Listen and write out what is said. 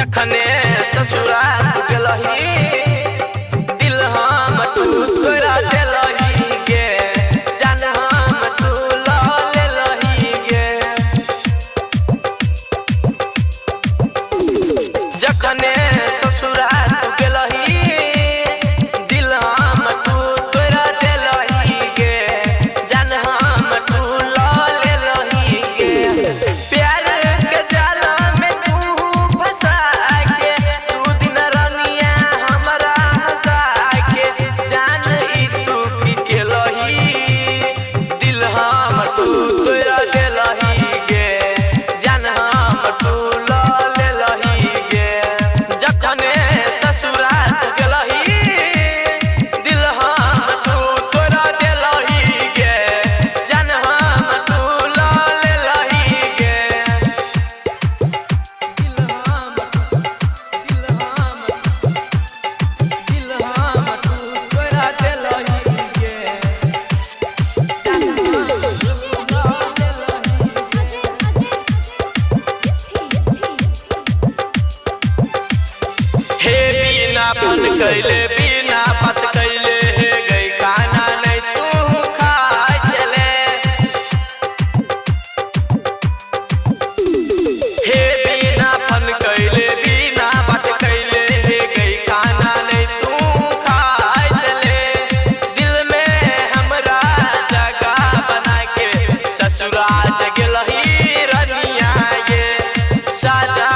जखने ससुराल गेलही दिल हम तू तोरा देलही गे जान हम तू ल लेलही गे। जखने ससुराल गेलही दिल हम तू तोरा देलही गे जान हम तू ल लेलही गे। प्यार के जाल में तू फंसा के तू दिन रनिया हमरा हंसा के जान ई तू की केलही दिल हम तू तोरा देलही गे जान हम तू ल लेलही गे। जखने ससुराल गेलही दिल हम तू तोरा देलही गे जान हम तू ल लेलही गे। दिल हम तू तोरा देलही गे जान हम तू हे बिना फोन कैले बिना बात कैले हे गई खाना नहीं तू खाए चले। हे बिना फोन कैले बिना बात कैले हे गई खाना नहीं तू खाए चले। दिल में हमरा जगह बना के ससुराल गेलही रनिया गे साजा